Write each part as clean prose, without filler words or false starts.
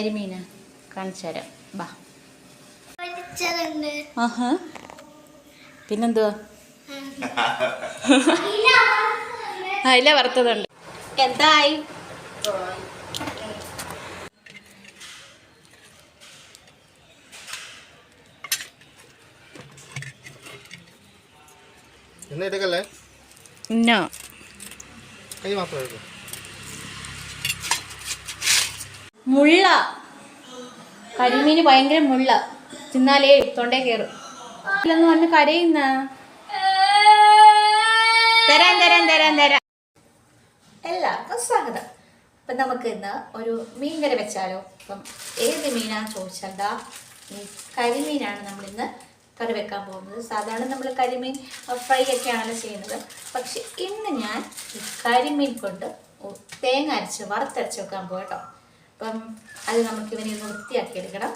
കരിമീൻ കാണിച്ചു തരാം. ബാ. ആഹാ, പിന്നെന്തുവാ? അയില വറുത്തതുണ്ട്. എന്തായി? മുള്ള കരിമീന് ഭയങ്കര മുള്ള, തിന്നാലേ തൊണ്ടേ കയറും. ഇല്ലെന്ന് പറഞ്ഞ് കരയുന്ന. തരാൻ തരാൻ തരാൻ തരാം. എല്ലാവർക്കും സ്വാഗതം. അപ്പം നമുക്ക് ഇന്ന് ഒരു മീൻ കറി വെച്ചാലോ? അപ്പം ഏത് മീനാന്ന് ചോദിച്ചാൽ ദാ ഈ കരിമീനാണ് നമ്മളിന്ന് കറി വെക്കാൻ പോകുന്നത്. സാധാരണ നമ്മൾ കരിമീൻ ഫ്രൈ ഒക്കെയാണല്ലോ ചെയ്യുന്നത്. പക്ഷെ ഇന്ന് ഞാൻ ഈ കരിമീൻ കൊണ്ട് തേങ്ങ അരച്ച് വറുത്തരച്ച് വെക്കാൻ പോകും കേട്ടോ. അപ്പം അത് നമുക്ക് ഇവനെ ഒന്ന് വൃത്തിയാക്കി എടുക്കണം.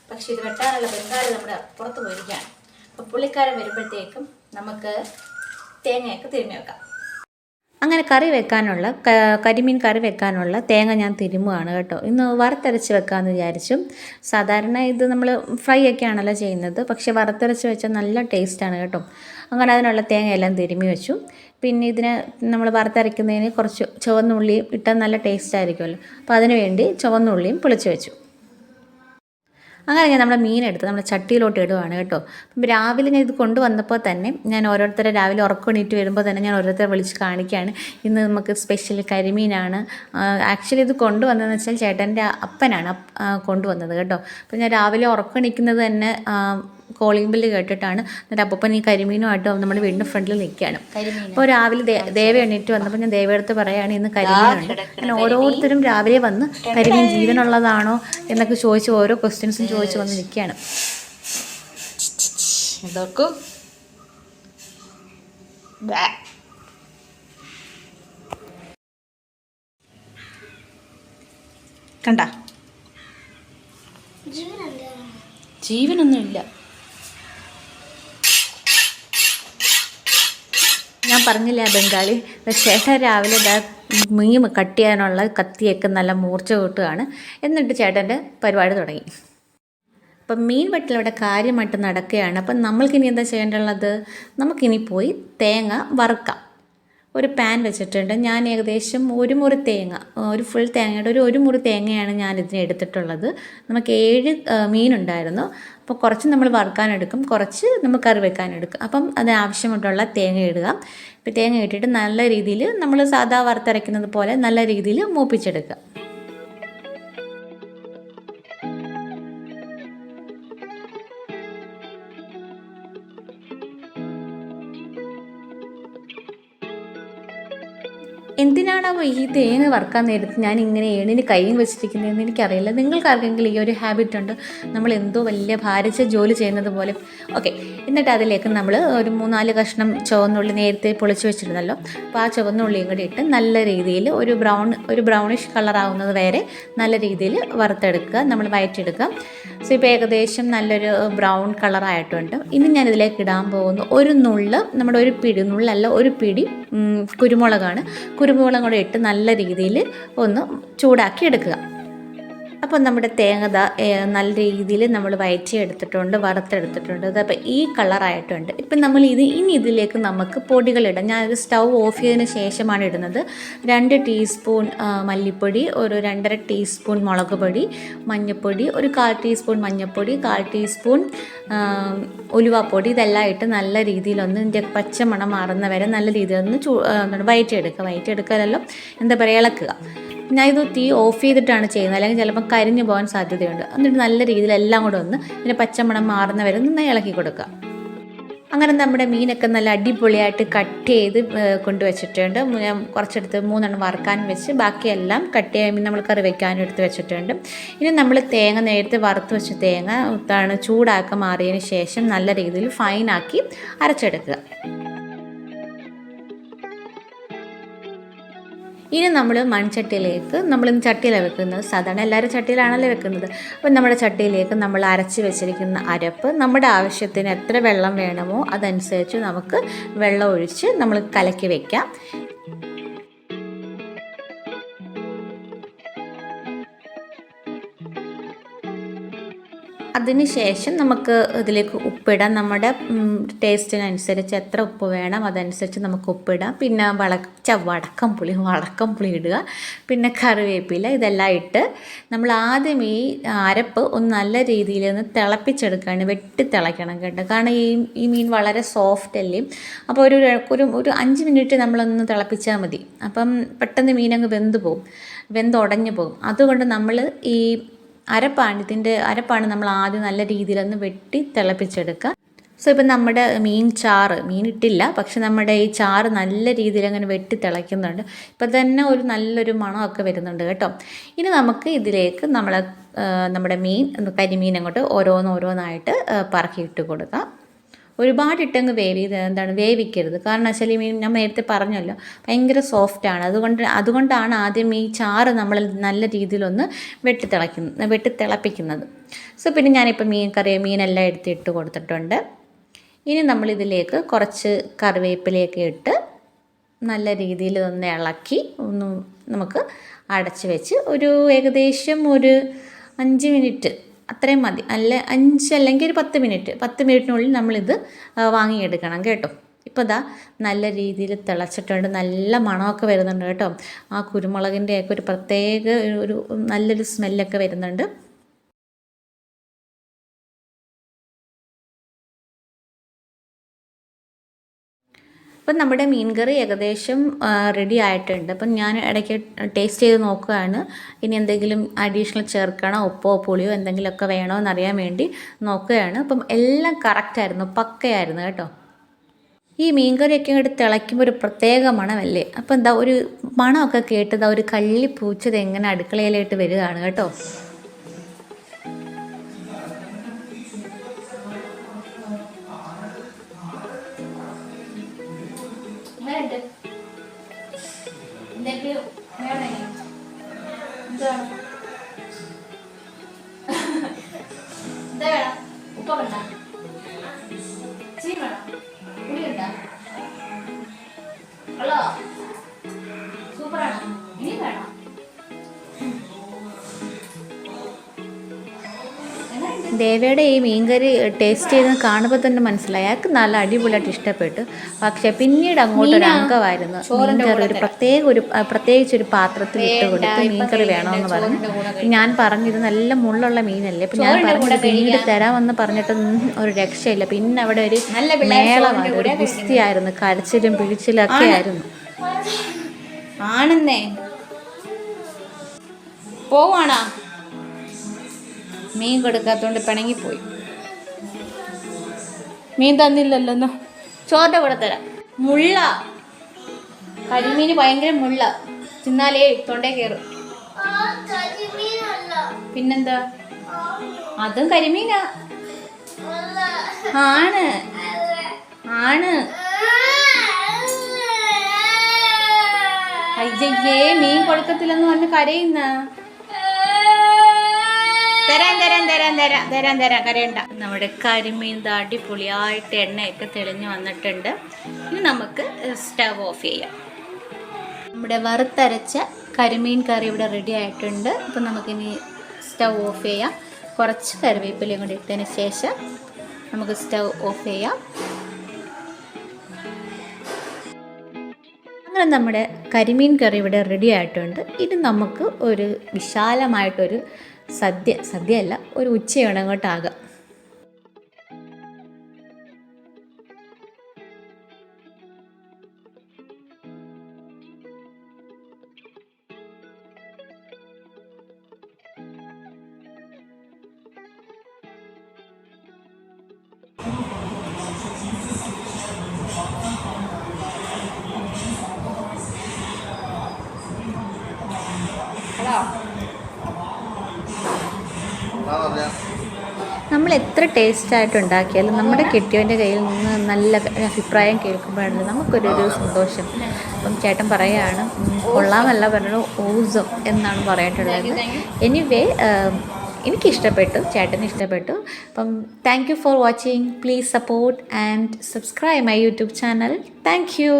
പക്ഷെ ഇത് വെട്ടാനുള്ള ബംഗാളി നമ്മുടെ പുറത്ത് പോയിരിക്കുകയാണ്. അപ്പം പുള്ളിക്കാരൻ വരുമ്പോഴത്തേക്കും നമുക്ക് തേങ്ങയൊക്കെ തിരുമ്മി വെക്കാം. അങ്ങനെ കറി വെക്കാനുള്ള കരിമീൻ കറി വെക്കാനുള്ള തേങ്ങ ഞാൻ തിരുമുകയാണ് കേട്ടോ. ഇന്ന് വറുത്തരച്ച് വെക്കാമെന്ന് വിചാരിച്ചു. സാധാരണ ഇത് നമ്മൾ ഫ്രൈ ഒക്കെയാണല്ലോ ചെയ്യുന്നത്. പക്ഷേ വറുത്തരച്ച് വെച്ചാൽ നല്ല ടേസ്റ്റാണ് കേട്ടോ. അങ്ങനെ അതിനുള്ള തേങ്ങയെല്ലാം തിരുമ്മി വെച്ചു. പിന്നെ ഇതിന് നമ്മൾ വറുത്തരയ്ക്കുന്നതിന് കുറച്ച് ചുവന്നുള്ളിയും ഇട്ടാൽ നല്ല ടേസ്റ്റ് ആയിരിക്കുമല്ലോ. അപ്പോൾ അതിന് വേണ്ടി ചുവന്നുള്ളിയും പൊളിച്ച് വെച്ചു. അങ്ങനെ ഞാൻ നമ്മുടെ മീനെടുത്ത് നമ്മുടെ ചട്ടിയിലോട്ട് ഇടുവാണ് കേട്ടോ. അപ്പം രാവിലെ ഞാൻ ഇത് കൊണ്ടുവന്നപ്പോൾ തന്നെ ഞാൻ ഓരോരുത്തരെ രാവിലെ ഉറക്കണീറ്റ് വരുമ്പോൾ തന്നെ ഞാൻ ഓരോരുത്തരെ വിളിച്ച് കാണിക്കുകയാണ്. ഇന്ന് നമുക്ക് സ്പെഷ്യൽ കരിമീനാണ്. ആക്ച്വലി ഇത് കൊണ്ടുവന്നതെന്ന് വെച്ചാൽ ചേട്ടൻ്റെ അപ്പനാണ് കൊണ്ടുവന്നത് കേട്ടോ. അപ്പം ഞാൻ രാവിലെ ഉറക്കണിക്കുന്നത് തന്നെ കോളിംഗ് ബെല്ല് കേട്ടിട്ടാണ്. എന്നിട്ട് അപ്പൻ ഈ കരിമീനുമായിട്ട് നമ്മുടെ വീടിൻ്റെ ഫ്രണ്ടിൽ നിൽക്കുകയാണ്. അപ്പോൾ രാവിലെ ദേവ എണീറ്റ് വന്നപ്പോൾ ഞാൻ ദേവയെടുത്ത് പറയുകയാണ് ഇന്ന് കരിമീനുണ്ട്. അങ്ങനെ ഓരോരുത്തരും രാവിലെ വന്ന് കരിമീൻ ജീവനുള്ളതാണോ എന്നൊക്കെ ചോദിച്ച് ഓരോ ക്വസ്റ്റ്യൻസും ചോദിച്ച് വന്ന് നിൽക്കുകയാണ്. ഇതൊക്കെ കണ്ട ജീവനൊന്നുമില്ല. ഞാൻ പറഞ്ഞില്ല ബംഗാളി. ചേട്ടൻ രാവിലെ മീൻ കട്ട് ചെയ്യാനുള്ള കത്തിയൊക്കെ നല്ല മൂർച്ച കൂട്ടുകയാണ്. എന്നിട്ട് ചേട്ടൻ്റെ പരിപാടി തുടങ്ങി. അപ്പം മീൻ വെട്ടലവിടെ കാര്യമായിട്ട് നടക്കുകയാണ്. അപ്പം നമ്മൾക്കിനി എന്താ ചെയ്യേണ്ടുള്ളത്? നമുക്കിനി പോയി തേങ്ങ വറുക്കാം. ഒരു പാൻ വെച്ചിട്ടുണ്ട്. ഞാൻ ഏകദേശം ഒരു മുറി തേങ്ങ, ഒരു ഫുൾ തേങ്ങയുടെ ഒരു മുറി തേങ്ങയാണ് ഞാൻ ഇതിന് എടുത്തിട്ടുള്ളത്. നമുക്ക് 7 മീനുണ്ടായിരുന്നു. അപ്പോൾ കുറച്ച് നമ്മൾ വറുക്കാനെടുക്കും, കുറച്ച് നമ്മൾ കറി വെക്കാനെടുക്കും. അപ്പം അതിനാവശ്യമായിട്ടുള്ള തേങ്ങ ഇടുക. ഇപ്പോൾ തേങ്ങ ഇട്ടിട്ട് നല്ല രീതിയിൽ നമ്മൾ സാധാ വറുത്തരയ്ക്കുന്നത് പോലെ നല്ല രീതിയിൽ മൂപ്പിച്ചെടുക്കുക. എന്തിനാണോ ഈ തേങ്ങ വറുക്കാൻ നേരത്ത് ഞാൻ ഇങ്ങനെ ഏണിന് കൈയും വെച്ചിരിക്കുന്നതെന്ന് എനിക്കറിയില്ല. നിങ്ങൾക്ക് ആർക്കെങ്കിലും ഈ ഒരു ഹാബിറ്റ് ഉണ്ട്? നമ്മൾ എന്തോ വലിയ ഭാരിച്ച ജോലി ചെയ്യുന്നത് പോലെ. ഓക്കെ, എന്നിട്ട് അതിലേക്ക് നമ്മൾ ഒരു 3-4 കഷ്ണം ചുവന്നുള്ളി നേരത്തെ പൊളിച്ച് വെച്ചിരുന്നല്ലോ. അപ്പോൾ ആ ചുവന്നുള്ളിയും കൂടി ഇട്ട് നല്ല രീതിയിൽ ഒരു ബ്രൗണിഷ് കളറാവുന്നത് വരെ നല്ല രീതിയിൽ വറുത്തെടുക്കുക, നമ്മൾ വഴറ്റിയെടുക്കുക. സോ ഇപ്പോൾ ഏകദേശം നല്ലൊരു ബ്രൗൺ കളറായിട്ടുണ്ട്. ഇനി ഞാനിതിലേക്ക് ഇടാൻ പോകുന്നു ഒരു നുള്ള്, നമ്മുടെ ഒരു പിടി നുള്ളല്ല, ഒരു പിടി കുരുമുളകാണ്. കുരുമുളകും കൂടെ ഇട്ട് നല്ല രീതിയിൽ ഒന്ന് ചൂടാക്കി എടുക്കുക. അപ്പോൾ നമ്മുടെ തേങ്ങ നല്ല രീതിയിൽ നമ്മൾ വഴറ്റിയെടുത്തിട്ടുണ്ട്, വറുത്തെടുത്തിട്ടുണ്ട്. അതപ്പോൾ ഈ കളറായിട്ടുണ്ട്. ഇപ്പം നമ്മൾ ഇനി ഇതിലേക്ക് നമുക്ക് പൊടികളിടാം. ഞാനത് സ്റ്റൗ ഓഫ് ചെയ്തതിന് ശേഷമാണ് ഇടുന്നത്. 2 ടീസ്പൂൺ മല്ലിപ്പൊടി, ഒരു 2.5 ടീസ്പൂൺ മുളക് പൊടി, മഞ്ഞൾപ്പൊടി, ഒരു 1/4 ടീസ്പൂൺ മഞ്ഞൾപ്പൊടി, 1/4 ടീസ്പൂൺ ഉലുവാപ്പൊടി. ഇതെല്ലാം ഇട്ട് നല്ല രീതിയിലൊന്ന് ഇതിൻ്റെ പച്ചമണം മാറുന്ന വരെ നല്ല രീതിയിലൊന്ന് വഴറ്റിയെടുക്കാനല്ലോ എന്താ പറയുക, ഇളക്കുക. ഞാൻ ഇത് തീ ഓഫ് ചെയ്തിട്ടാണ് ചെയ്യുന്നത്, അല്ലെങ്കിൽ ചിലപ്പോൾ കരിഞ്ഞു പോകാൻ സാധ്യതയുണ്ട്. എന്നിട്ട് നല്ല രീതിയിൽ എല്ലാം കൂടെ ഒന്ന് ഇതിൻ്റെ പച്ചമണം മാറുന്ന വരെ ഒന്ന് ഇളക്കി കൊടുക്കുക. അങ്ങനെ നമ്മുടെ മീനൊക്കെ നല്ല അടിപൊളിയായിട്ട് കട്ട് ചെയ്ത് കൊണ്ടുവച്ചിട്ടുണ്ട്. ഞാൻ കുറച്ചെടുത്ത് 3 എണ്ണം വറുക്കാൻ വെച്ച് ബാക്കിയെല്ലാം കട്ട് ചെയ്യാൻ നമ്മൾ കറി വെക്കാനും എടുത്ത് വെച്ചിട്ടുണ്ട്. ഇനി നമ്മൾ തേങ്ങ നേരത്തെ വറുത്ത് വെച്ച തേങ്ങ ചൂടാക്കി മാറിയതിന് ശേഷം നല്ല രീതിയിൽ ഫൈനാക്കി അരച്ചെടുക്കുക. ഇനി നമ്മൾ മൺചട്ടിയിലേക്ക്, നമ്മളിന്ന് ചട്ടിയിലാണ് വെക്കുന്നത്, സാധാരണ എല്ലാവരും ചട്ടിയിലാണല്ലോ വെക്കുന്നത്. അപ്പം നമ്മുടെ ചട്ടിയിലേക്ക് നമ്മൾ അരച്ച് വെച്ചിരിക്കുന്ന അരപ്പ് നമ്മുടെ ആവശ്യത്തിന് എത്ര വെള്ളം വേണമോ അതനുസരിച്ച് നമുക്ക് വെള്ളം ഒഴിച്ച് നമ്മൾ കലക്കി വയ്ക്കാം. അതിന് ശേഷം നമുക്ക് ഇതിലേക്ക് ഉപ്പിടാം. നമ്മുടെ ടേസ്റ്റിനനുസരിച്ച് എത്ര ഉപ്പ് വേണം അതനുസരിച്ച് നമുക്ക് ഉപ്പിടാം. പിന്നെ വടക്കം പുളി ഇടുക, പിന്നെ കറിവേപ്പില, ഇതെല്ലാം ഇട്ട് നമ്മൾ ആദ്യം ഈ അരപ്പ് ഒന്ന് നല്ല രീതിയിൽ ഒന്ന് തിളപ്പിച്ചെടുക്കുകയാണ്. വെട്ടി തിളയ്ക്കണം കേട്ടോ, കാരണം ഈ മീൻ വളരെ സോഫ്റ്റ് അല്ലേ. അപ്പോൾ ഒരു 5 മിനിറ്റ് നമ്മളൊന്ന് തിളപ്പിച്ചാൽ മതി. അപ്പം പെട്ടെന്ന് മീനങ്ങ് വെന്തുടഞ്ഞു പോകും. അതുകൊണ്ട് നമ്മൾ ഈ അരപ്പാണ് നമ്മൾ ആദ്യം നല്ല രീതിയിലൊന്ന് വെട്ടി തിളപ്പിച്ചെടുക്കുക. സോ ഇപ്പം നമ്മുടെ മീൻ ഇട്ടില്ല, പക്ഷെ നമ്മുടെ ഈ ചാറ് നല്ല രീതിയിൽ അങ്ങനെ വെട്ടി തിളയ്ക്കുന്നുണ്ട്. ഇപ്പം തന്നെ നല്ലൊരു മണമൊക്കെ വരുന്നുണ്ട് കേട്ടോ. ഇനി നമുക്ക് ഇതിലേക്ക് നമ്മുടെ കരിമീൻ അങ്ങോട്ട് ഓരോന്നായിട്ട് പറക്കിയിട്ട് കൊടുക്കാം. ഒരുപാടിട്ടങ്ങ് വേവിക്കരുത്. കാരണം വെച്ചാൽ ഈ മീൻ ഞാൻ നേരത്തെ പറഞ്ഞല്ലോ ഭയങ്കര സോഫ്റ്റാണ്. അതുകൊണ്ടാണ് ആദ്യം ഈ ചാറ് നമ്മൾ നല്ല രീതിയിലൊന്ന് വെട്ടി തിളപ്പിക്കുന്നത്. സോ പിന്നെ ഞാനിപ്പോൾ മീനെല്ലാം ഇട്ട് കൊടുത്തിട്ടുണ്ട്. ഇനി നമ്മളിതിലേക്ക് കുറച്ച് കറിവേപ്പിലയൊക്കെ ഇട്ട് നല്ല രീതിയിൽ ഒന്ന് ഇളക്കി നമുക്ക് അടച്ച് വെച്ച് ഏകദേശം ഒരു 5 മിനിറ്റ് അത്രയും മതി. 5 അല്ലെങ്കിൽ ഒരു 10 മിനിറ്റിനുള്ളിൽ നമ്മളിത് വാങ്ങിയെടുക്കണം കേട്ടോ. ഇപ്പോൾ നല്ല രീതിയിൽ തിളച്ചിട്ടുണ്ട്, നല്ല മണമൊക്കെ വരുന്നുണ്ട് കേട്ടോ. ആ കുരുമുളകിൻ്റെയൊക്കെ ഒരു പ്രത്യേക നല്ലൊരു സ്മെല്ലൊക്കെ വരുന്നുണ്ട്. അപ്പം നമ്മുടെ മീൻ കറി ഏകദേശം റെഡി ആയിട്ടുണ്ട്. അപ്പം ഞാൻ ഇടയ്ക്ക് ടേസ്റ്റ് ചെയ്ത് നോക്കുകയാണ്, ഇനി എന്തെങ്കിലും അഡീഷണൽ ചേർക്കണോ, ഉപ്പോ പുളിയോ എന്തെങ്കിലുമൊക്കെ വേണോ എന്നറിയാൻ വേണ്ടി നോക്കുകയാണ്. അപ്പം എല്ലാം കറക്റ്റായിരുന്നു, പക്കയായിരുന്നു കേട്ടോ. ഈ മീൻ കറിയൊക്കെ ഇങ്ങോട്ട് തിളയ്ക്കുമ്പോൾ ഒരു പ്രത്യേക മണമല്ലേ. അപ്പം ഒരു മണമൊക്കെ കേട്ടത് ഒരു കള്ളിപ്പൂച്ചത് എങ്ങനെ അടുക്കളയിലായിട്ട് വരികയാണ് കേട്ടോ. സൂപ്പറാണ്. ഇനി വേണം. ദേവയുടെ ഈ മീൻകറി ടേസ്റ്റ് ചെയ്ത് കാണുമ്പോൾ തന്നെ മനസ്സിലായി അയാൾക്ക് നല്ല അടിപൊളിയായിട്ട് ഇഷ്ടപ്പെട്ടു. പക്ഷെ പിന്നീട് അങ്ങോട്ടൊരു അംഗമായിരുന്നു മീൻകറി പ്രത്യേകിച്ചൊരു പാത്രത്തിൽ ഇട്ട് കൊടുത്ത് മീൻകറി വേണമെന്ന് പറഞ്ഞു. ഞാൻ പറഞ്ഞത് നല്ല മുള്ളുള്ള മീനല്ലേ, അപ്പം ഞാൻ പറഞ്ഞത് പിന്നീട് തരാമെന്ന് പറഞ്ഞിട്ട് ഒരു രക്ഷയില്ല. പിന്നെ അവിടെ ഒരു മേളമാണ്, ഒരു ഗുസ്തിയായിരുന്നു, കരച്ചിലും പിടിച്ചിലും ഒക്കെ ആയിരുന്നു. ആണെന്നേ പോവാണോ? മീൻ കൊടുക്കാത്തതുകൊണ്ട് പിണങ്ങിപ്പോയി. മീൻ തന്നില്ലല്ലോ, എന്നാ ചോറിൻ്റെ കൂടെ തരാം. മുള്ള കരിമീന് ഭയങ്കര മുള്ള, തിന്നാലേ തൊണ്ടേ കയറും. പിന്നെന്താ, അതും കരിമീനാ. ആണ് അയ്യേ, മീൻ കൊടുക്കത്തില്ലെന്ന് പറഞ്ഞ് കരയുന്ന. തരാം കരയണ്ട. നമ്മുടെ കരിമീൻ അടിപൊളിയായിട്ട് എണ്ണയൊക്കെ തെളിഞ്ഞ് വന്നിട്ടുണ്ട്. ഇനി നമുക്ക് സ്റ്റവ് ഓഫ് ചെയ്യാം. നമ്മുടെ വറുത്തരച്ച കരിമീൻ കറി ഇവിടെ റെഡി ആയിട്ടുണ്ട്. അപ്പം നമുക്കിനി സ്റ്റവ് ഓഫ് ചെയ്യാം. കുറച്ച് കറിവേപ്പിലയും കൂടി ഇട്ടതിന് ശേഷം നമുക്ക് സ്റ്റവ് ഓഫ് ചെയ്യാം. അങ്ങനെ നമ്മുടെ കരിമീൻ കറി ഇവിടെ റെഡി ആയിട്ടുണ്ട്. ഇനി നമുക്ക് ഒരു വിശാലമായിട്ടൊരു സദ്യയല്ല, ഒരു ഉച്ചയാണ് അങ്ങോട്ടാകാം. നമ്മൾ എത്ര ടേസ്റ്റായിട്ട് ഉണ്ടാക്കിയാലും നമ്മുടെ കെട്ടിയവൻ്റെ കയ്യിൽ നിന്ന് നല്ല അഭിപ്രായം കേൾക്കുമ്പോഴാണല്ലോ നമുക്കൊരു സന്തോഷം. അപ്പം ചേട്ടൻ പറയുകയാണ്, കൊള്ളാമല്ല പറഞ്ഞു, ഓസം എന്നാണ് പറയാനുള്ളത്. എനിവേ എനിക്കിഷ്ടപ്പെട്ടു, ചേട്ടന് ഇഷ്ടപ്പെട്ടു. അപ്പം thank you for watching. Please support and subscribe my YouTube channel. Thank you.